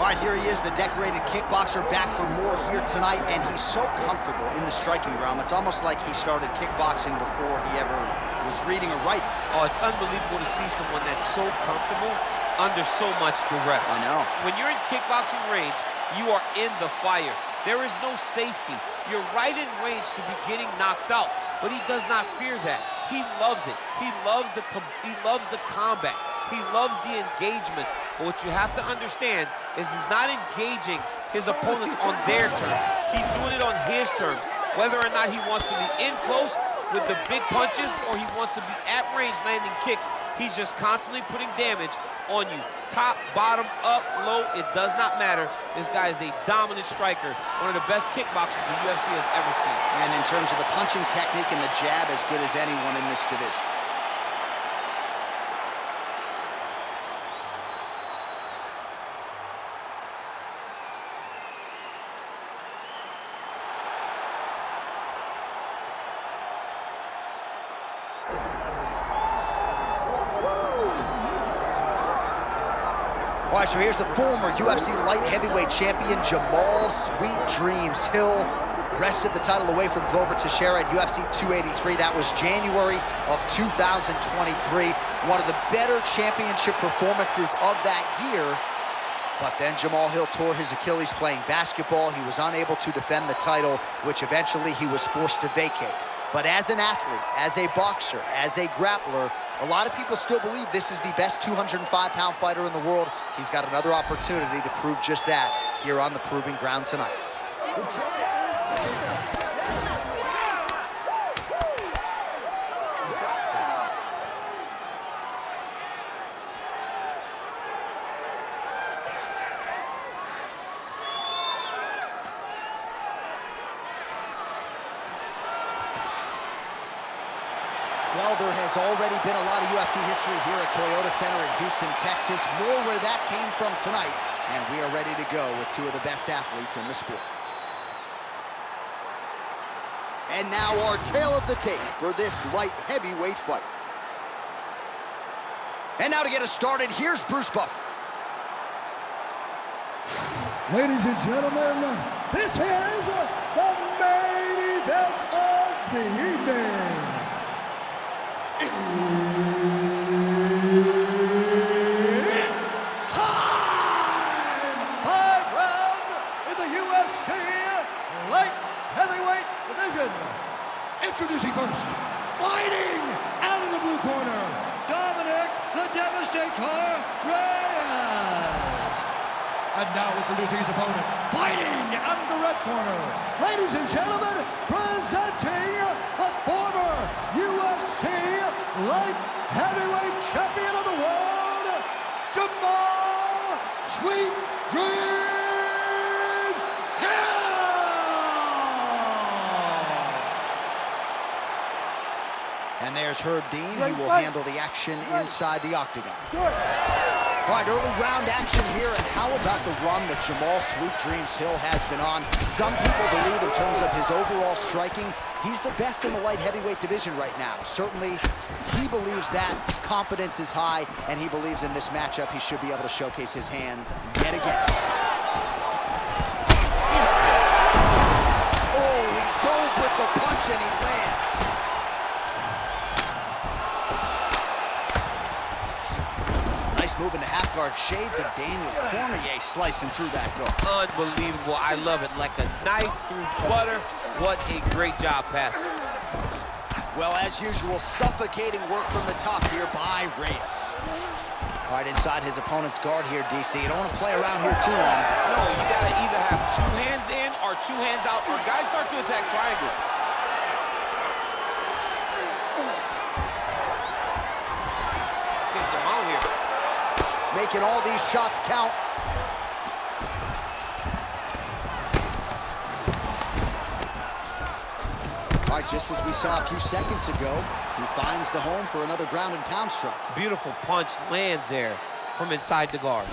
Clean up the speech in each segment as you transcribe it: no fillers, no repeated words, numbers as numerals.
All right, here he is, the decorated kickboxer, back for more here tonight, and he's so comfortable in the striking realm. It's almost like he started kickboxing before he ever was reading or writing. Oh, it's unbelievable to see someone that's so comfortable under so much duress. I know. When you're in kickboxing range, you are in the fire. There is no safety. You're right in range to be getting knocked out, but he does not fear that. He loves it. He loves the combat. He loves the engagements. But what you have to understand is he's not engaging his opponents on their terms. He's doing it on his terms. Whether or not he wants to be in close with the big punches or he wants to be at range landing kicks, he's just constantly putting damage on you. Top, bottom, up, low, it does not matter. This guy is a dominant striker, one of the best kickboxers the UFC has ever seen. And in terms of the punching technique and the jab, as good as anyone in this division. All right, so here's the former UFC light heavyweight champion, Jamahal Sweet Dreams Hill. Wrested the title away from Glover Teixeira at UFC 283. That was January of 2023. One of the better championship performances of that year. But then Jamahal Hill tore his Achilles playing basketball. He was unable to defend the title, which eventually he was forced to vacate. But as an athlete, as a boxer, as a grappler, a lot of people still believe this is the best 205-pound fighter in the world. He's got another opportunity to prove just that here on the proving ground tonight. Well, there has already been a lot of UFC history here at Toyota Center in Houston, Texas. More where that came from tonight, and we are ready to go with two of the best athletes in the sport. And now our tale of the tape for this light heavyweight fight. And now to get us started, here's Bruce Buffer. Ladies and gentlemen, this is the main event of the evening. It's time! 5 rounds in the UFC light heavyweight division. Introducing first, fighting out of the blue corner, Dominick the Devastator Reyes. And now introducing his opponent, fighting out of the red corner. Ladies and gentlemen, presenting the former UFC light heavyweight champion of the world, Jamahal Sweet Dreams Hill! And there's Herb Dean. He will handle the action inside the octagon. All right, early round action here, and how about the run that Jamahal Sweet Dreams Hill has been on? Some people believe in terms of his overall striking, he's the best in the light heavyweight division right now. Certainly, he believes that. Confidence is high, and he believes in this matchup he should be able to showcase his hands yet again. Oh, he dove with the punch, and he lands. Moving to half guard, shades of Daniel Cormier slicing through that guard. Unbelievable. I love it. Like a knife through butter. What a great job passing. Well, as usual, suffocating work from the top here by Reyes. All right, inside his opponent's guard here, DC. You don't want to play around here too long. No, you got to either have 2 hands in or 2 hands out, or guys start to attack triangle. Making all these shots count. All right, just as we saw a few seconds ago, he finds the home for another ground and pound strike. Beautiful punch lands there from inside the guard.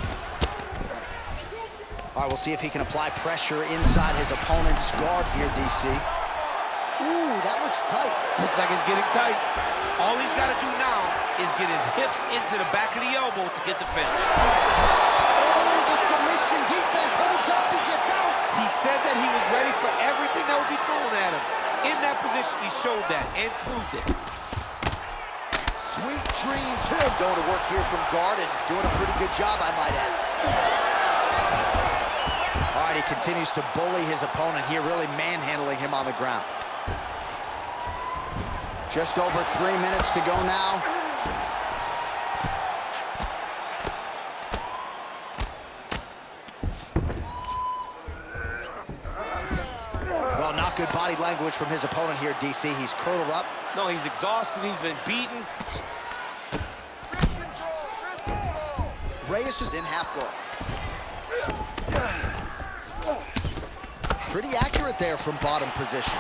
All right, we'll see if he can apply pressure inside his opponent's guard here, DC. Ooh, that looks tight. Looks like it's getting tight. All he's got to do now is get his hips into the back of the elbow to get the finish. Oh, the submission defense holds up, he gets out. He said that he was ready for everything that would be thrown at him. In that position, he showed that and proved it. Sweet dreams. Hill going to work here from guard and doing a pretty good job, I might add. All right, he continues to bully his opponent here, really manhandling him on the ground. Just over 3 minutes to go now. Well, not good body language from his opponent here, DC. He's curled up. No, he's exhausted. He's been beaten. Reyes is in half guard. Pretty accurate there from bottom position.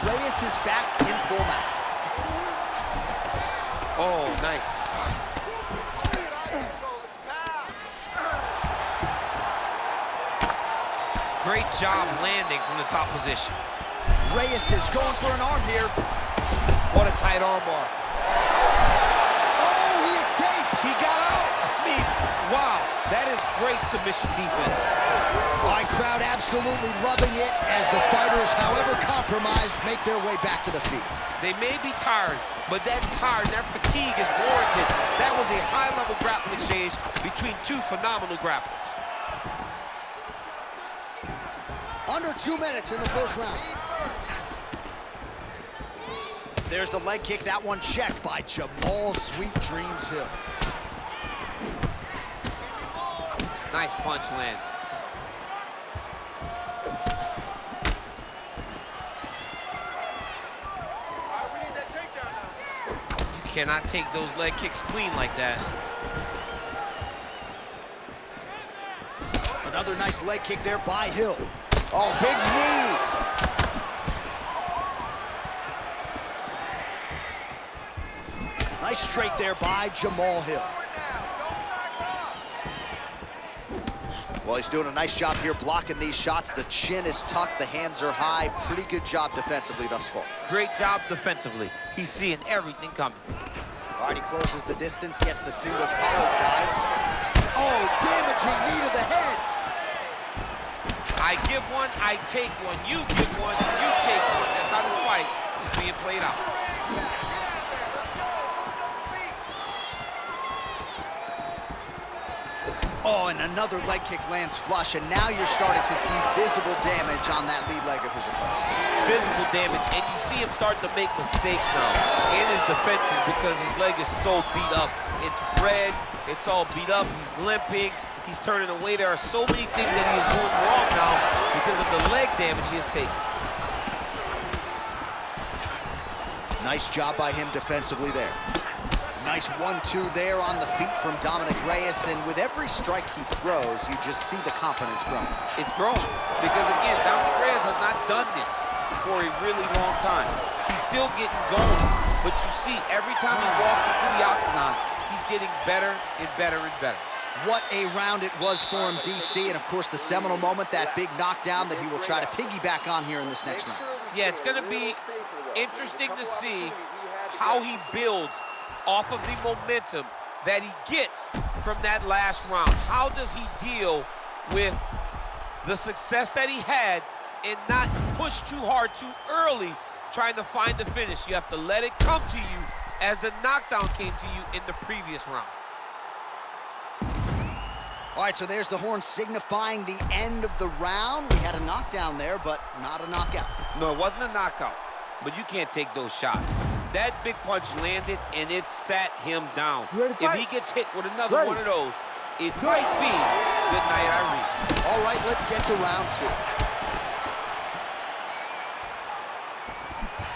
Reyes is back in full mount. Oh, nice. Great job landing from the top position. Reyes is going for an arm here. What a tight arm bar. Oh, he escapes. He got out. I mean, wow, that is great submission defense. My crowd absolutely loving it as the fighters, however compromised, make their way back to the feet. They may be tired, but that tired, that fatigue is warranted. That was a high-level grappling exchange between two phenomenal grapplers. Under 2 minutes in the first round. There's the leg kick. That one checked by Jamahal Sweet Dreams Hill. Nice punch lands. You cannot take those leg kicks clean like that. Another nice leg kick there by Hill. Oh, big knee. Nice straight there by Jamahal Hill. Well, he's doing a nice job here blocking these shots. The chin is tucked, the hands are high. Pretty good job defensively thus far. Great job defensively. He's seeing everything coming. All right, he closes the distance, gets the single collar tie. Oh, damaging knee to the head. I give one, I take one. You give one, you take one. That's how this fight is being played out. Oh, and another leg kick lands flush, and now you're starting to see visible damage on that lead leg of his opponent. Visible damage, and you see him starting to make mistakes now in his defenses because his leg is so beat up. It's red, it's all beat up, he's limping, he's turning away. There are so many things that he is doing wrong now because of the leg damage he has taken. Nice job by him defensively there. Nice 1-2 there on the feet from Dominick Reyes, and with every strike he throws, you just see the confidence growing. It's growing because, again, Dominick Reyes has not done this for a really long time. He's still getting going, but you see every time he walks into the octagon, he's getting better and better and better. What a round it was for him, DC, and of course the seminal moment, that big knockdown that he will try to piggyback on here in this next round. Yeah, it's going to be interesting to see how he builds off of the momentum that he gets from that last round. How does he deal with the success that he had and not push too hard too early trying to find the finish? You have to let it come to you as the knockdown came to you in the previous round. All right, so there's the horn signifying the end of the round. We had a knockdown there, but not a knockout. No, it wasn't a knockout, but you can't take those shots. That big punch landed, and it sat him down. If he gets hit with another one of those, it might be good night, Irene. All right, let's get to round two.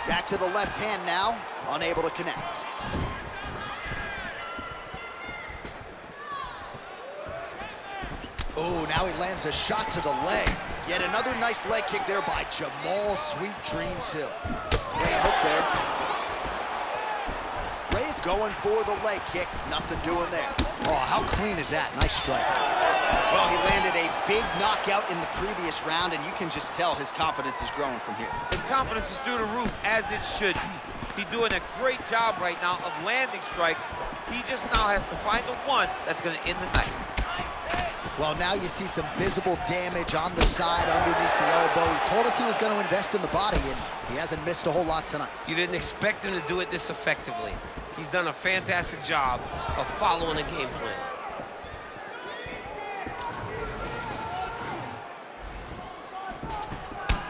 Back to the left hand now, unable to connect. Oh, now he lands a shot to the leg. Yet another nice leg kick there by Jamahal Sweet Dreams Hill. Clean hook there. Reyes going for the leg kick. Nothing doing there. Oh, how clean is that? Nice strike. Well, he landed a big knockout in the previous round, and you can just tell his confidence is growing from here. His confidence is through the roof, as it should be. He's doing a great job right now of landing strikes. He just now has to find the one that's going to end the night. Well, now you see some visible damage on the side underneath the elbow. He told us he was going to invest in the body, and he hasn't missed a whole lot tonight. You didn't expect him to do it this effectively. He's done a fantastic job of following a game plan.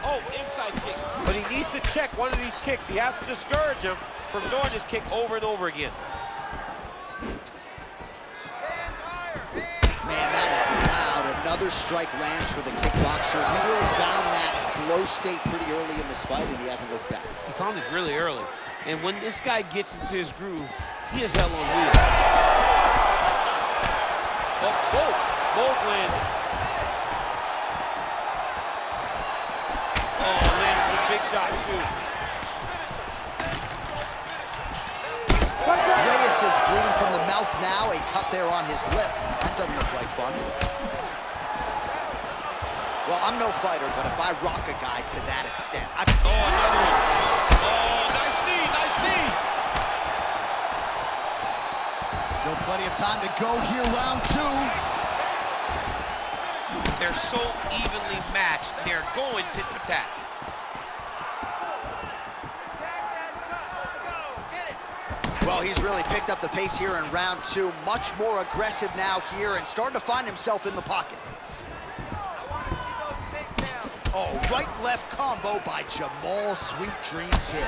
Oh, inside kick. But he needs to check one of these kicks. He has to discourage him from doing this kick over and over again. Man, that is loud. Another strike lands for the kickboxer. He really found that flow state pretty early in this fight, and he hasn't looked back. He found it really early. And when this guy gets into his groove, he is hell on wheels. Oh, both landed. Oh, landed some big shots, too. Reyes is bleeding from the mouth now. A cut there on his lip. That doesn't look like fun. Well, I'm no fighter, but if I rock a guy to that extent, Oh, another one. Oh, nice knee, nice knee. Still plenty of time to go here, round two. They're so evenly matched. They're going tit for tat. Well, he's really picked up the pace here in round two. Much more aggressive now here and starting to find himself in the pocket. Oh, right-left combo by Jamahal Sweet Dreams Hill.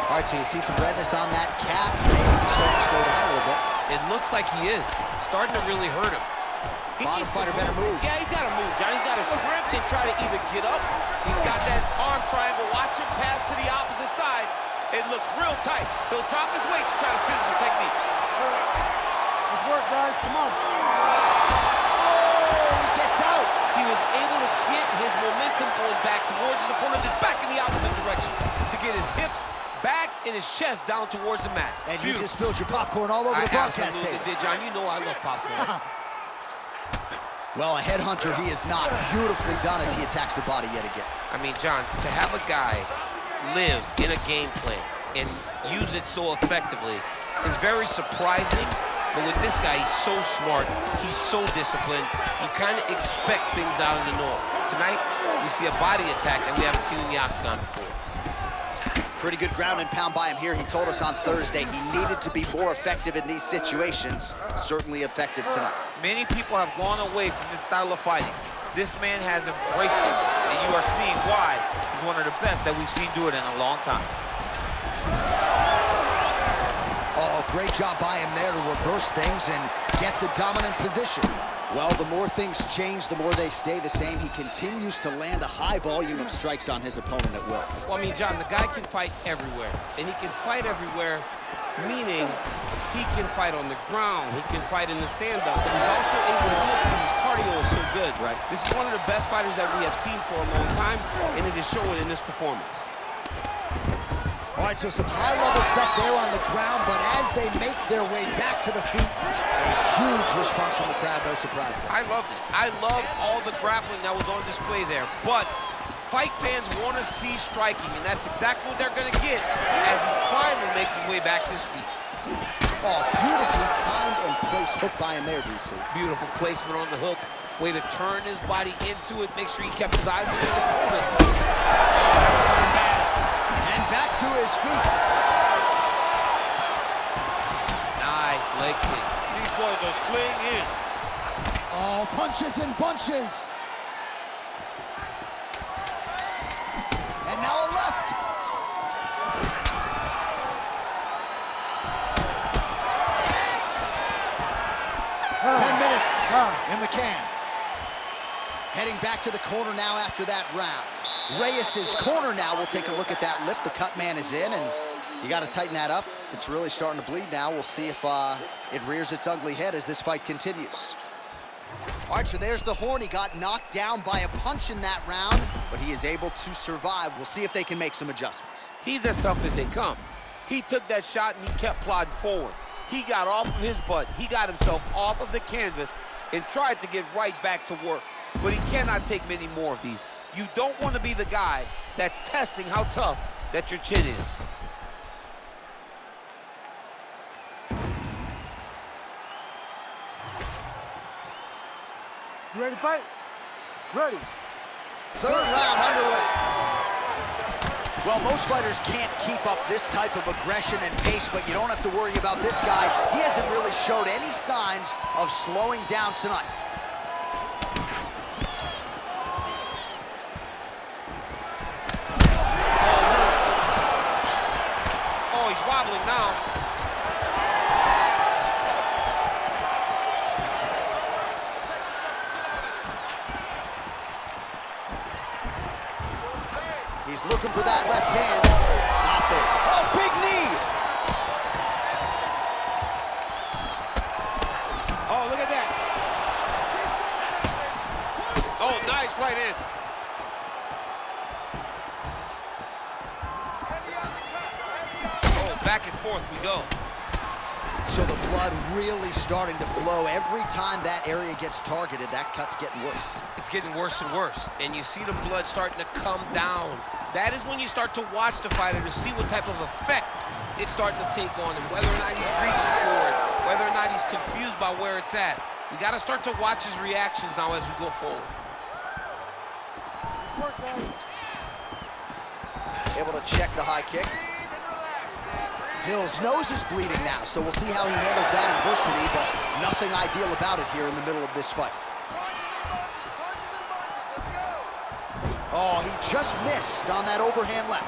All right, so you see some redness on that calf. Maybe he's starting to slow down a little bit. It looks like he is. Starting to really hurt him. Bottom fighter better move. Yeah, he's got to move, John. He's got to shrimp and try to either get up. He's got that arm triangle. Watch him pass to the opposite side. It looks real tight. He'll drop his weight to try to finish his technique. Good work, guys. Come on. Oh, he gets out. He was able to get his momentum going back towards his opponent and back in the opposite direction to get his hips back and his chest down towards the mat. And you just spilled your popcorn all over the broadcast table. I did, John. You know I love popcorn. Well, a headhunter he is not. Beautifully done as he attacks the body yet again. I mean, John, to have a guy live in a game plan and use it so effectively is very surprising. But with this guy, he's so smart, he's so disciplined, you kind of expect things out of the norm. Tonight, we see a body attack that we haven't seen in the octagon before. Pretty good ground and pound by him here. He told us on Thursday he needed to be more effective in these situations. Certainly effective tonight. Many people have gone away from this style of fighting. This man has embraced it, and you are seeing why he's one of the best that we've seen do it in a long time. Oh, great job by him there to reverse things and get the dominant position. Well, the more things change, the more they stay the same. He continues to land a high volume of strikes on his opponent at will. Well, I mean, John, the guy can fight everywhere, and he can fight everywhere, meaning he can fight on the ground, he can fight in the stand-up, but he's also able to do it because his cardio is so good. Right. This is one of the best fighters that we have seen for a long time, and it is showing in this performance. All right, so some high-level stuff there on the ground, but as they make their way back to the feet, a huge response from the crowd, no surprise there. I loved it. I loved all the grappling that was on display there, but fight fans want to see striking, and that's exactly what they're going to get as he finally makes his way back to his feet. Oh, beautifully timed and placed hook by him there, DC. Beautiful placement on the hook. Way to turn his body into it, make sure he kept his eyes on his opponent. And back to his feet. Nice leg kick. These boys are slaying in. Oh, punches and bunches. And now a left. In the can. Heading back to the corner now after that round. Reyes' corner now. We'll take a look at that lip. The cut man is in, and you got to tighten that up. It's really starting to bleed now. We'll see if it rears its ugly head as this fight continues. All right, so there's the horn. He got knocked down by a punch in that round, but he is able to survive. We'll see if they can make some adjustments. He's as tough as they come. He took that shot and he kept plodding forward. He got off of his butt. He got himself off of the canvas and tried to get right back to work. But he cannot take many more of these. You don't want to be the guy that's testing how tough that your chin is. You ready to fight? Ready. Third round underway. Well, most fighters can't keep up this type of aggression and pace, but you don't have to worry about this guy. He hasn't really showed any signs of slowing down tonight. Oh, he's wobbling now. He's looking for that left hand. Not there. Oh, big knee! Oh, look at that. Oh, nice right in. Oh, back and forth we go. So the blood really starting to flow. Every time that area gets targeted, that cut's getting worse. It's getting worse and worse, and you see the blood starting to come down. That is when you start to watch the fighter to see what type of effect it's starting to take on him, whether or not he's reaching for it, whether or not he's confused by where it's at. We got to start to watch his reactions now as we go forward. Able to check the high kick. Hill's nose is bleeding now, so we'll see how he handles that adversity, but nothing ideal about it here in the middle of this fight. Oh, he just missed on that overhand left.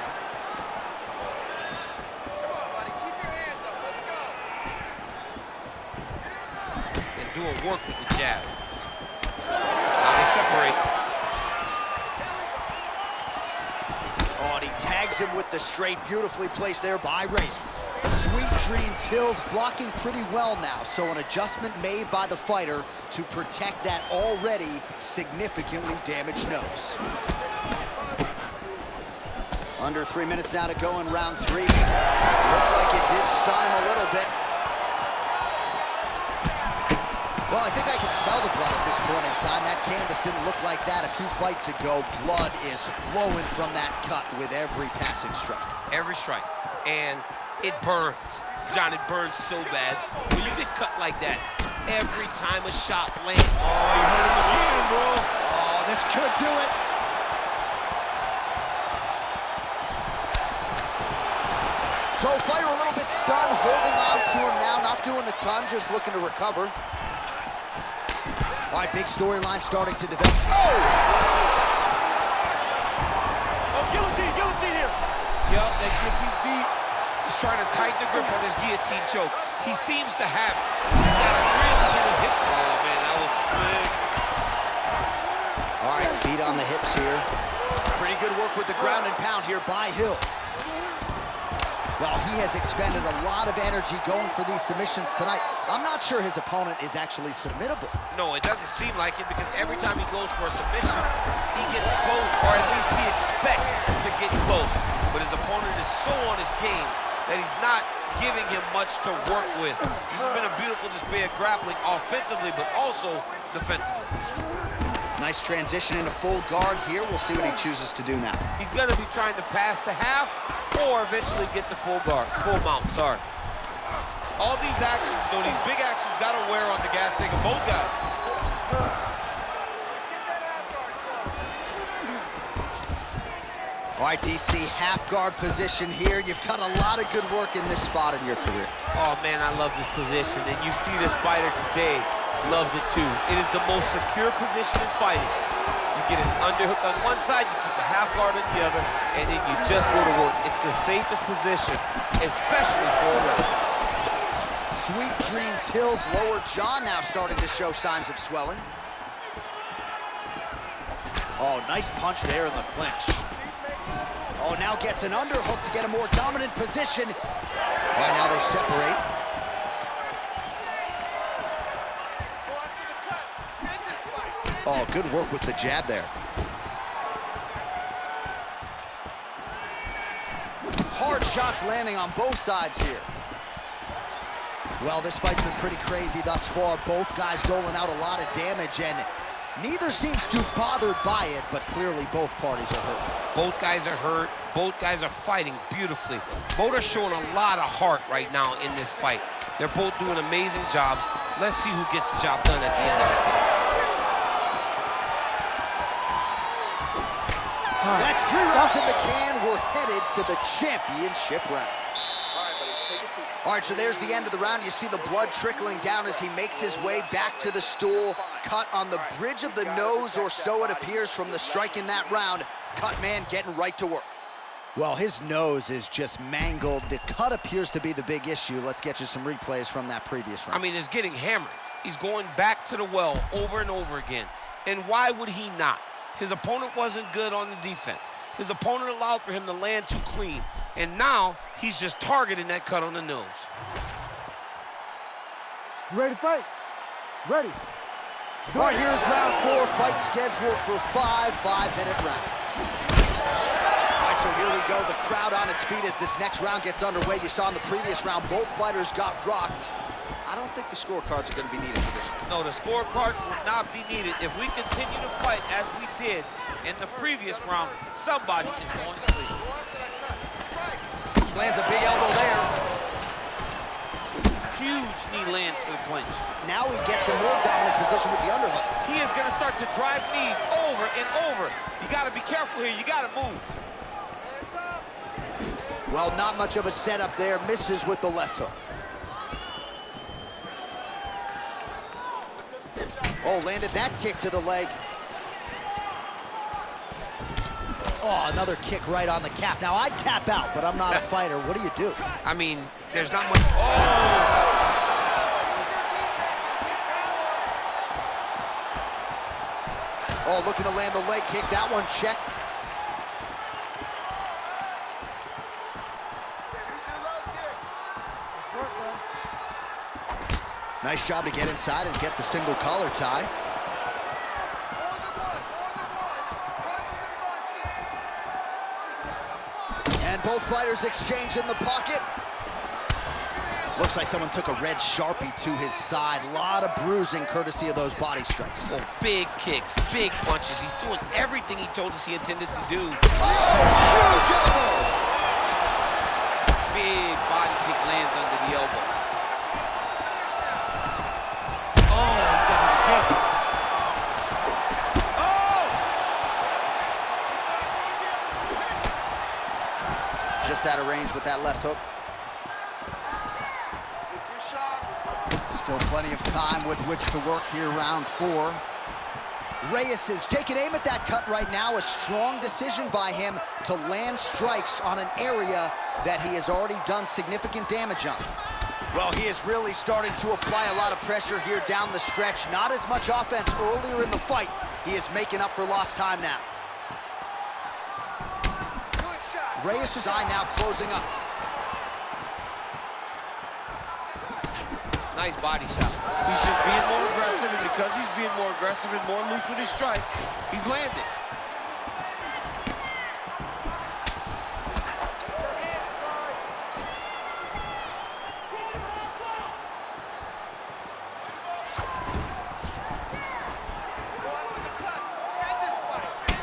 Come on, buddy. Keep your hands up. Let's go. And doing work with the jab. Now they separate. Oh, and he tags him with the straight. Beautifully placed there by Reyes. Sweet Dreams Hill's blocking pretty well now, so an adjustment made by the fighter to protect that already significantly damaged nose. Under 3 minutes now to go in round 3. Looked like it did stun him a little bit. Well, I think I can smell the blood at this point in time. That canvas didn't look like that a few fights ago. Blood is flowing from that cut with every passing strike. Every strike. And it burns. John, it burns so bad. When you get cut like that, every time a shot lands, oh, you hurt him again, bro. Oh, this could do it. So fighter a little bit stunned, holding on to him now, not doing a ton, just looking to recover. All right, big storyline starting to develop. Oh! Oh, guillotine here. Yup, that guillotine's deep. He's trying to tighten the grip on this guillotine choke. He seems to have it. He's got to really get his hip. Oh, man, that was slick. All right, feet on the hips here. Pretty good work with the ground and pound here by Hill. Well, he has expended a lot of energy going for these submissions tonight. I'm not sure his opponent is actually submittable. No, it doesn't seem like it because every time he goes for a submission, he gets close, or at least he expects to get close. But his opponent is so on his game that he's not giving him much to work with. This has been a beautiful display of grappling offensively, but also defensively. Nice transition into full guard here. We'll see what he chooses to do now. He's going to be trying to pass to half or eventually get to full guard, full mount, sorry. All these actions, though, these big actions got to wear on the gas tank of both guys. Let's get that half guard closed. All right, DC, half guard position here. You've done a lot of good work in this spot in your career. Oh, man, I love this position. And you see this fighter today loves it, too. It is the most secure position in fighting. You get an underhook on one side, you keep a half guard on the other, and then you just go to work. It's the safest position, especially for a wrestler. Sweet Dreams Hill's lower jaw now starting to show signs of swelling. Oh, nice punch there in the clinch. Oh, now gets an underhook to get a more dominant position. All right, now they separate. Oh, good work with the jab there. Hard shots landing on both sides here. Well, this fight's been pretty crazy thus far. Both guys doling out a lot of damage, and neither seems too bothered by it, but clearly both parties are hurt. Both guys are hurt. Both guys are fighting beautifully. Both are showing a lot of heart right now in this fight. They're both doing amazing jobs. Let's see who gets the job done at the end of this game. That's 3 rounds in the can. We're headed to the championship rounds. All right, buddy, take a seat. All right, so there's the end of the round. You see the blood trickling down as he makes his way back to the stool. Cut on the bridge of the nose, or so it appears from the strike in that round. Cut man getting right to work. Well, his nose is just mangled. The cut appears to be the big issue. Let's get you some replays from that previous round. I mean, it's getting hammered. He's going back to the well over and over again. And why would he not? His opponent wasn't good on the defense. His opponent allowed for him to land too clean. And now he's just targeting that cut on the nose. You ready to fight? Ready. All right, here's round 4. Fight scheduled for 5 5-minute rounds. All right, so here we go. The crowd on its feet as this next round gets underway. You saw in the previous round, both fighters got rocked. I don't think the scorecards are going to be needed for this one. No, the scorecard will not be needed. If we continue to fight as we did in the previous round, somebody is going to sleep. Lands a big elbow there. Huge knee lands to the clinch. Now he gets a more dominant position with the underhook. He is going to start to drive knees over and over. You got to be careful here. You got to move. Hands up. Well, not much of a setup there. Misses with the left hook. Oh, landed that kick to the leg. Oh, another kick right on the cap. Now, I'd tap out, but I'm not a fighter. What do you do? I mean, there's not much. Oh! Oh, looking to land the leg kick. That one checked. Nice job to get inside and get the single collar tie. More than one. Punches and bunches. And both fighters exchange in the pocket. Looks like someone took a red Sharpie to his side. A lot of bruising courtesy of those body strikes. Oh, big kicks, big punches. He's doing everything he told us he intended to do. Oh, huge elbow! Big body kick lands under the elbow. Just out of range with that left hook. Take your shots. Still plenty of time with which to work here, round 4. Reyes is taking aim at that cut right now. A strong decision by him to land strikes on an area that he has already done significant damage on. Well, he is really starting to apply a lot of pressure here down the stretch. Not as much offense earlier in the fight. He is making up for lost time now. Good shot. Reyes' eye now closing up. Nice body shot. He's just being more aggressive, and because he's being more aggressive and more loose with his strikes, he's landing.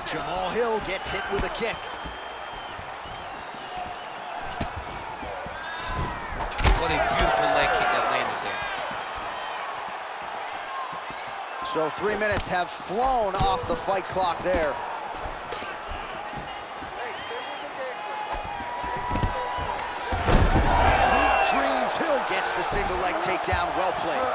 Jamahal gets hit with a kick. What a beautiful leg kick that landed there. So 3 minutes have flown off the fight clock there. Hey, stay with the game plan. Sweet dreams. Hill gets the single leg takedown. Well played.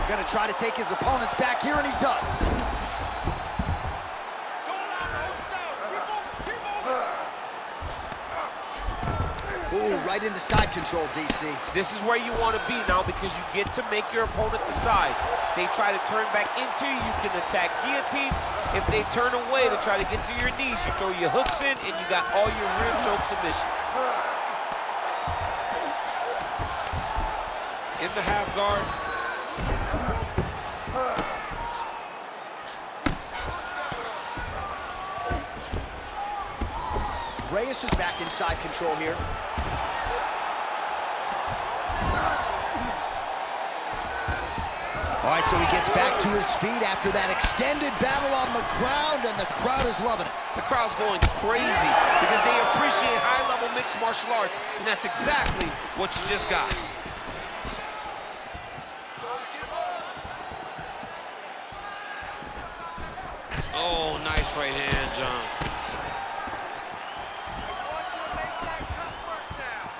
Gonna try to take his opponents back here, and he does. Ooh, right into side control, DC. This is where you want to be now, because you get to make your opponent decide. They try to turn back into you, you can attack guillotine. If they turn away to try to get to your knees, you throw your hooks in, and you got all your rear choke submission. In the half guard. Reyes is back in side control here. All All right, so he gets back to his feet after that extended battle on the ground, and the crowd is loving it. The crowd's going crazy because they appreciate high-level mixed martial arts, and that's exactly what you just got. Don't give up. Oh, nice right hand, John. I want you to make that cut worse now.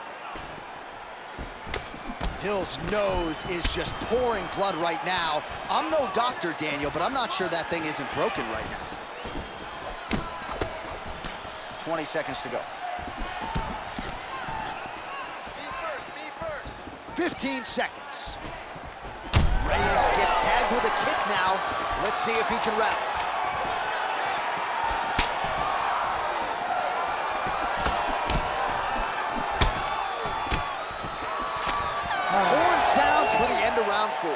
Hill's nose is just pouring blood right now. I'm no doctor, Daniel, but I'm not sure that thing isn't broken right now. 20 seconds to go. Be first, be first. 15 seconds. Reyes gets tagged with a kick now. Let's see if he can rally. Horn sounds for the end of round 4.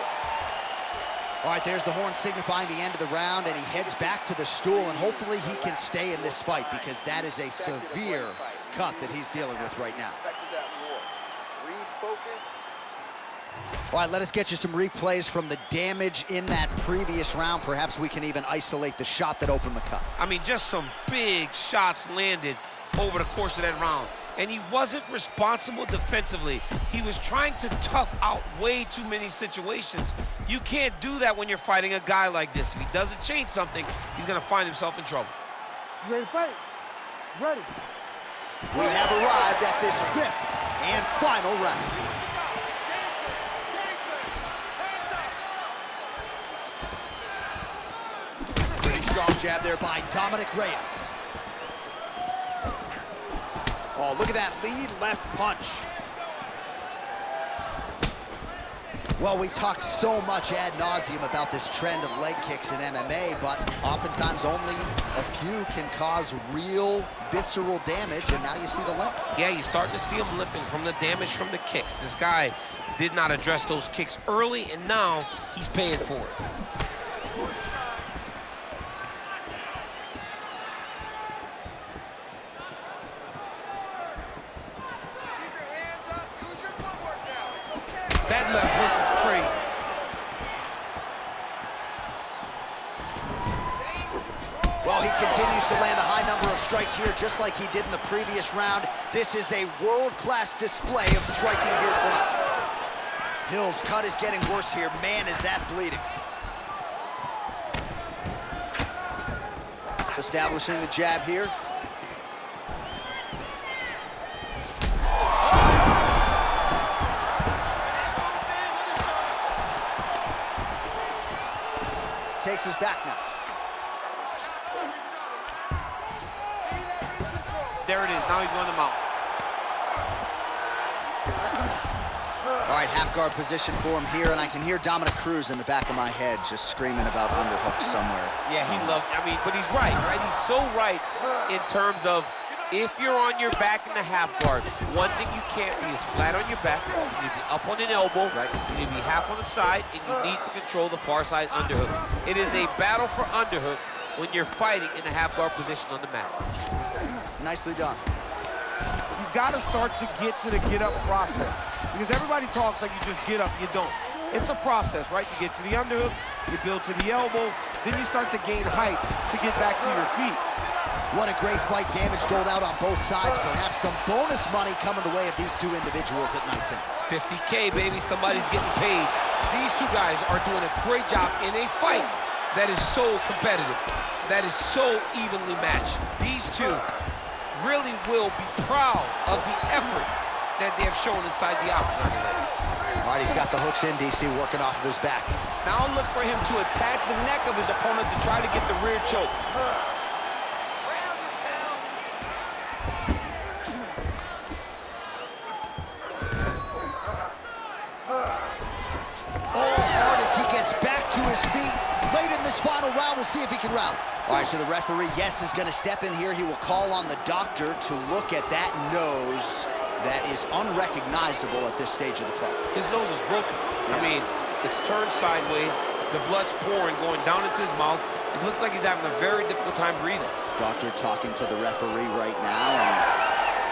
All right, there's the horn signifying the end of the round, and he heads back to the stool, and hopefully he can stay in this fight because that is a severe cut that he's dealing with right now. Expected that more. Refocus. All right, let us get you some replays from the damage in that previous round. Perhaps we can even isolate the shot that opened the cut. I mean, just some big shots landed over the course of that round. And he wasn't responsible defensively. He was trying to tough out way too many situations. You can't do that when you're fighting a guy like this. If he doesn't change something, he's gonna find himself in trouble. You ready to fight? Ready. We have arrived at this 5th and final round. Pretty strong jab there by Dominick Reyes. Oh, look at that lead left punch. Well, we talk so much ad nauseum about this trend of leg kicks in MMA, but oftentimes only a few can cause real visceral damage, and now you see the limp. Yeah, you start to see him limping from the damage from the kicks. This guy did not address those kicks early, and now he's paying for it. Keep your hands up. Use your footwork now. It's okay. That left hook was crazy. Well, he continues to land a high number of strikes here, just like he did in the previous round. This is a world-class display of striking here tonight. Hill's cut is getting worse here. Man, is that bleeding. Establishing the jab here. Takes his back now. Give me that wrist control. There it is. Now he's going to mount. All right, half guard position for him here, and I can hear Dominick Cruz in the back of my head just screaming about underhooks somewhere. Yeah, he loved, I mean, but he's right? He's so right in terms of if you're on your back in the half guard, one thing you can't be is flat on your back. You need to be up on an elbow. Right. You need to be half on the side, and you need to control the far side underhook. It is a battle for underhook when you're fighting in the half guard position on the mat. Nicely done. He's got to start to get to the get-up process. Because everybody talks like you just get up, you don't. It's a process, right? You get to the underhook, you build to the elbow, then you start to gain height to get back to your feet. What a great fight. Damage doled out on both sides. Perhaps some bonus money coming the way of these two individuals at night tonight. 50K, baby. Somebody's getting paid. These two guys are doing a great job in a fight that is so competitive, that is so evenly matched. These two really will be proud of the effort that they have shown inside the octagon. All right, he's got the hooks in, DC, working off of his back. Now look for him to attack the neck of his opponent to try to get the rear choke. All hard as he gets back to his feet. Late in this final round, we'll see if he can rally. All right, so the referee, yes, is going to step in here. He will call on the doctor to look at that nose that is unrecognizable at this stage of the fight. His nose is broken. Yeah. I mean, it's turned sideways. The blood's pouring, going down into his mouth. It looks like he's having a very difficult time breathing. Doctor talking to the referee right now, and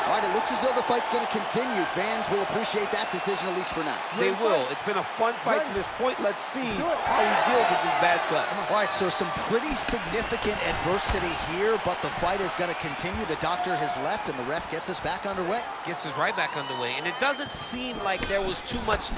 All right, it looks as though the fight's going to continue. Fans will appreciate that decision, at least for now. They will. It's been a fun fight to this point. Let's see how he deals with this bad cut. All right, so some pretty significant adversity here, but the fight is going to continue. The doctor has left, and the ref gets us back underway. Gets us right back underway, and it doesn't seem like there was too much.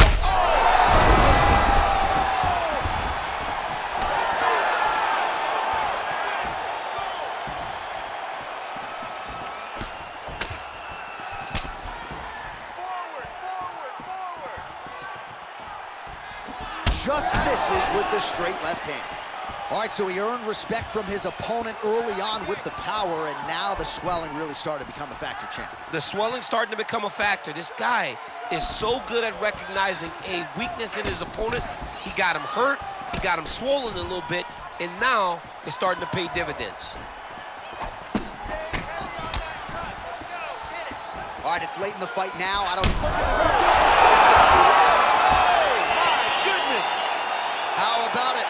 Just misses with the straight left hand. All right, so he earned respect from his opponent early on with the power, and now the swelling really started to become a factor, champ. The swelling's starting to become a factor. This guy is so good at recognizing a weakness in his opponent. He got him hurt, he got him swollen a little bit, and now it's starting to pay dividends. All right, it's late in the fight now. How about it?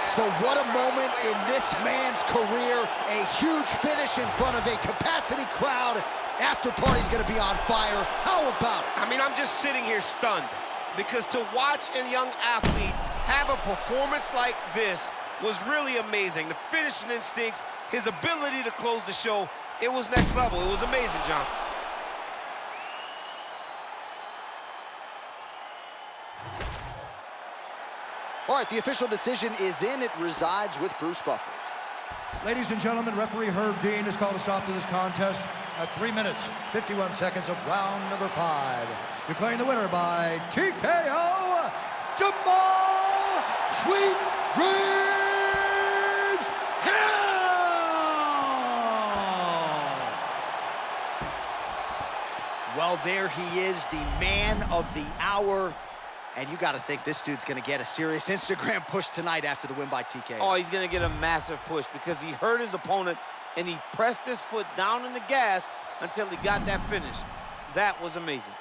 So what a moment in this man's career. A huge finish in front of a capacity crowd. After party's gonna be on fire. How about it? I mean, I'm just sitting here stunned, because to watch a young athlete have a performance like this was really amazing. The finishing instincts, his ability to close the show, it was next level. It was amazing, John. All right, the official decision is in. It resides with Bruce Buffer. Ladies and gentlemen, referee Herb Dean has called a stop to this contest at 3 minutes, 51 seconds of round number 5. Declaring the winner by TKO, Jamahal Sweet Dreams Hill! Well, there he is, the man of the hour. And you got to think this dude's going to get a serious Instagram push tonight after the win by TKO. Oh, he's going to get a massive push because he hurt his opponent and he pressed his foot down on the gas until he got that finish. That was amazing.